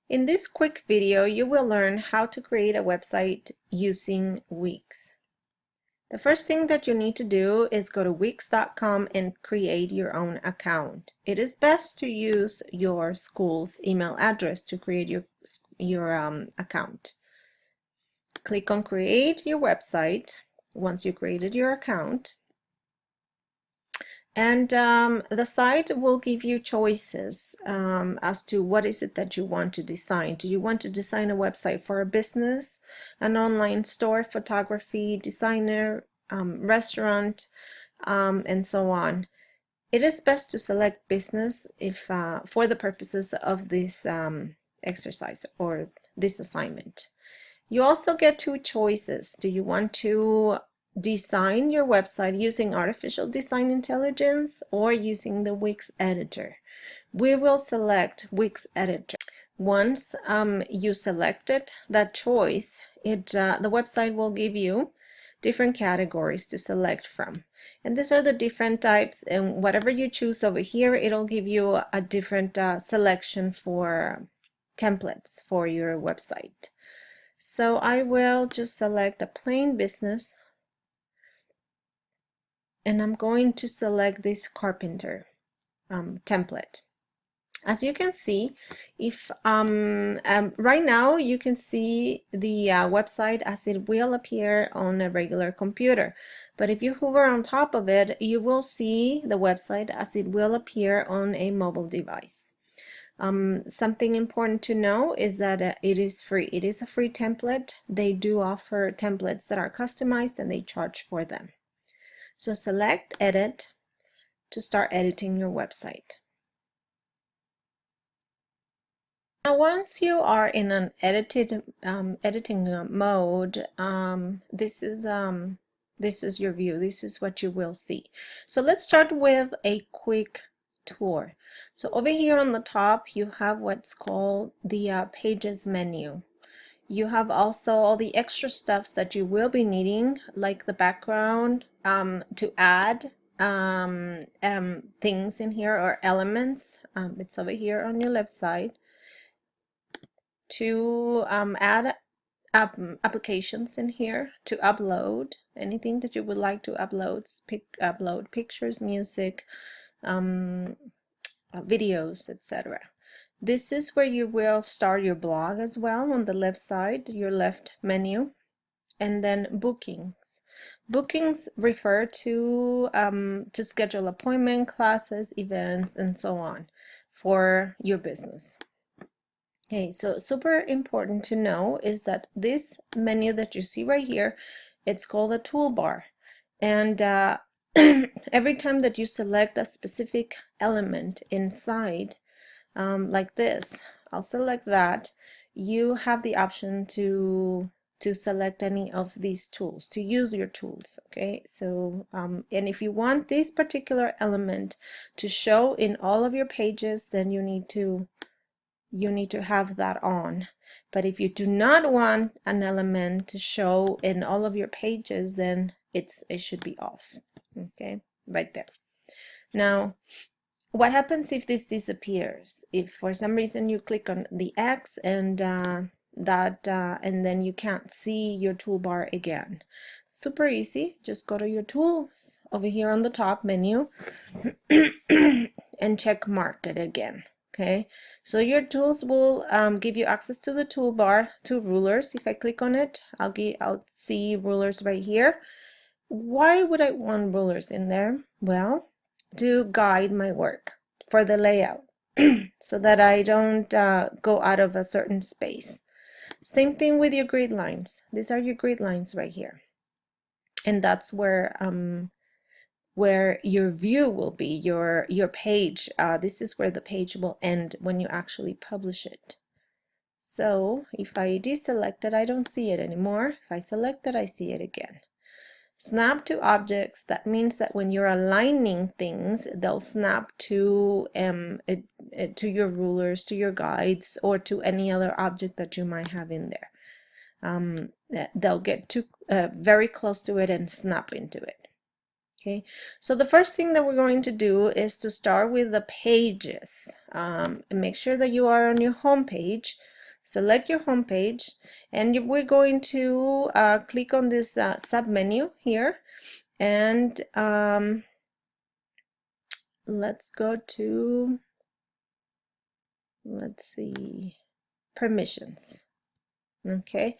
In this quick video, you will learn how to create a website using Wix. The first thing that you need to do is go to Wix.com and create your own account. It is best to use your school's email address to create your account. Click on Create Your Website once you created your account. And the site will give you choices as to what is it that you want to design. Do you want to design a website for a business, an online store, photography, designer, restaurant, and so on? It is best to select business if for the purposes of this exercise or this assignment. You also get two choices. Do you want to design your website using artificial design intelligence or using the Wix editor? We will select Wix editor. Once you selected that choice, the website will give you different categories to select from. And these are the different types, and whatever you choose over here, it'll give you a different selection for templates for your website. So I will just select a plain business, and I'm going to select this carpenter template. As you can see, if right now you can see the website as it will appear on a regular computer, but if you hover on top of it, you will see the website as it will appear on a mobile device. Something important to know is that it is free. It is a free template. They do offer templates that are customized and they charge for them. So select Edit to start editing your website. Now once you are in an editing mode, this is your view. This is what you will see. So let's start with a quick tour. So over here on the top you have what's called the Pages menu. You have also all the extra stuffs that you will be needing, like the background, to add things in here, or elements. It's over here on your left side. To add applications in here, to upload anything that you would like to upload, upload pictures, music, videos, etc. This is where you will start your blog as well, on the left side, your left menu. And then bookings. Bookings refer to schedule appointment, classes, events, and so on for your business. Okay, so super important to know is that this menu that you see right here, it's called a toolbar. And every time that you select a specific element inside, like this, I'll select that, you have the option to select any of these tools, to use your tools. Okay, so and if you want this particular element to show in all of your pages, then you need to have that on. But if you do not want an element to show in all of your pages, then it should be off. Okay, right there. Now what happens if this disappears? If for some reason you click on the X and and then you can't see your toolbar again? Super easy. Just go to your tools over here on the top menu and check mark it again. Okay, so your tools will give you access to the toolbar, to rulers. If I click on it, I'll see rulers right here. Why would I want rulers in there? Well, to guide my work for the layout so that I don't go out of a certain space. Same thing with your grid lines. These are your grid lines right here, and that's where your view will be, your page. This is where the page will end when you actually publish it. So if I deselect it, I don't see it anymore. If I select it, I see it again. Snap to objects, that means that when you're aligning things, they'll snap to your rulers, to your guides, or to any other object that you might have in there. They'll get very close to it and snap into it. Okay, so the first thing that we're going to do is to start with the pages. And make sure that you are on your home page. select your home page, and we're going to click on this sub menu here, and let's go to, let's see, permissions. Okay,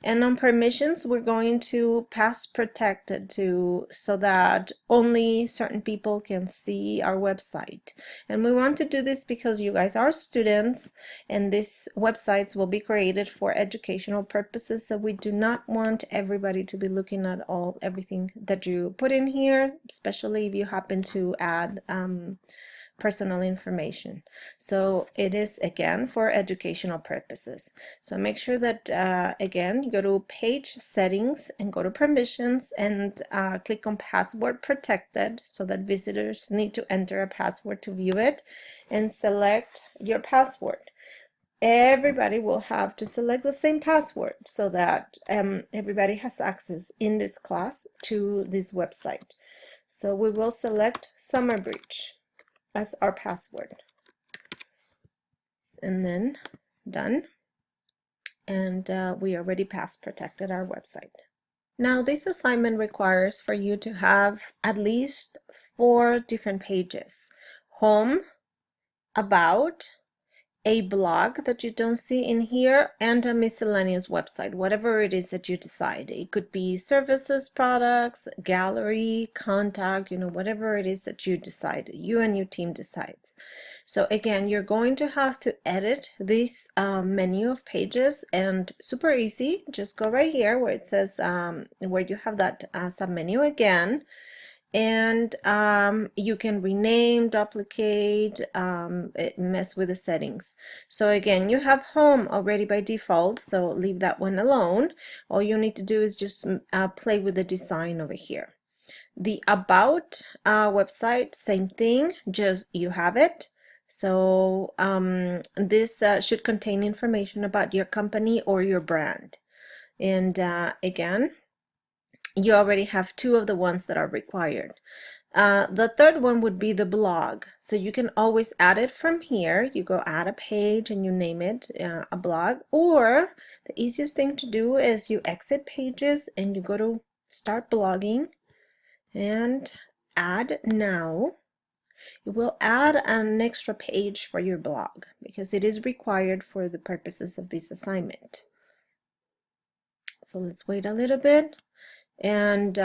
and on permissions we're going to pass protected to, so that only certain people can see our website. And we want to do this because you guys are students and these websites will be created for educational purposes, so we do not want everybody to be looking at everything that you put in here, especially if you happen to add personal information. So it is again for educational purposes. So make sure that again you go to page settings and go to permissions and click on password protected, so that visitors need to enter a password to view it, and select your password. Everybody will have to select the same password so that everybody has access in this class to this website. So we will select Summer Breach as our password, and then done, and we already pass protected our website. Now this assignment requires for you to have at least 4 different pages: home, about, a blog that you don't see in here, and a miscellaneous website, whatever it is that you decide. It could be services, products, gallery, contact, whatever it is that you decide, you and your team decides. So again, you're going to have to edit this menu of pages, and super easy. Just go right here where it says where you have that submenu again, and you can rename, duplicate, mess with the settings. So again, you have home already by default, so leave that one alone. All you need to do is just play with the design over here. The about website, same thing, just you have it. So this should contain information about your company or your brand. And again, you already have 2 of the ones that are required. The third one would be the blog. So you can always add it from here. You go add a page and you name it a blog, or the easiest thing to do is you exit pages and you go to start blogging and add now. It will add an extra page for your blog because it is required for the purposes of this assignment. So let's wait a little bit, and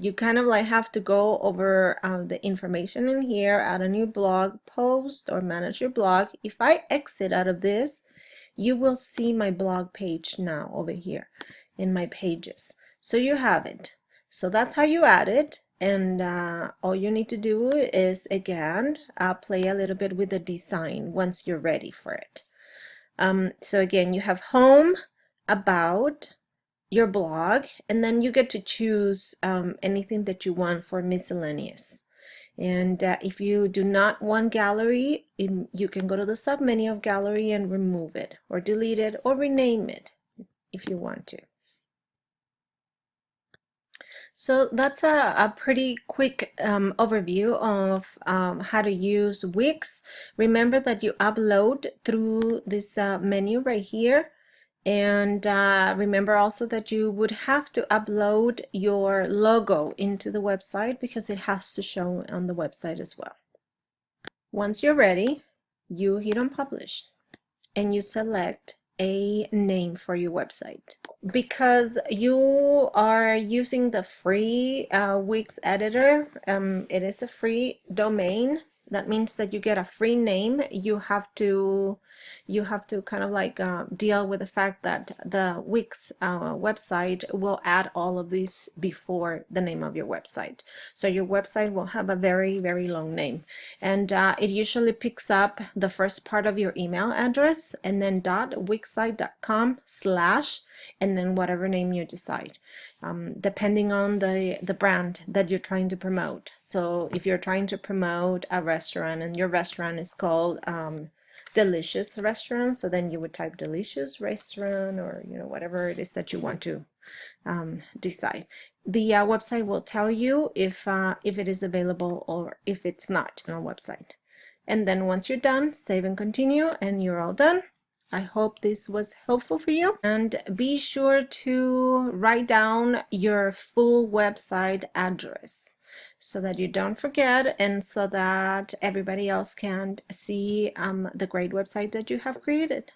you kind of like have to go over the information in here, add a new blog post or manage your blog. If I exit out of this, you will see my blog page now over here in my pages. So you have it. So that's how you add it, and all you need to do is again play a little bit with the design once you're ready for it. So again, you have home, about, your blog, and then you get to choose anything that you want for miscellaneous. And if you do not want gallery, you can go to the submenu of gallery and remove it or delete it or rename it if you want to. So that's a pretty quick overview of how to use Wix. Remember that you upload through this menu right here. And remember also that you would have to upload your logo into the website because it has to show on the website as well. Once you're ready, you hit on publish and you select a name for your website. Because you are using the free Wix editor, it is a free domain. That means that you get a free name. You have to kind of like deal with the fact that the Wix website will add all of these before the name of your website. So your website will have a very, very long name, and it usually picks up the first part of your email address and then .wixsite.com/ and then whatever name you decide, depending on the brand that you're trying to promote. So if you're trying to promote a restaurant and your restaurant is called Delicious Restaurant, so then you would type Delicious Restaurant, or whatever it is that you want to decide. The website will tell you if it is available or if it's not on a website. And then once you're done, save and continue, and you're all done. I hope this was helpful for you, and be sure to write down your full website address so that you don't forget, and so that everybody else can see the great website that you have created.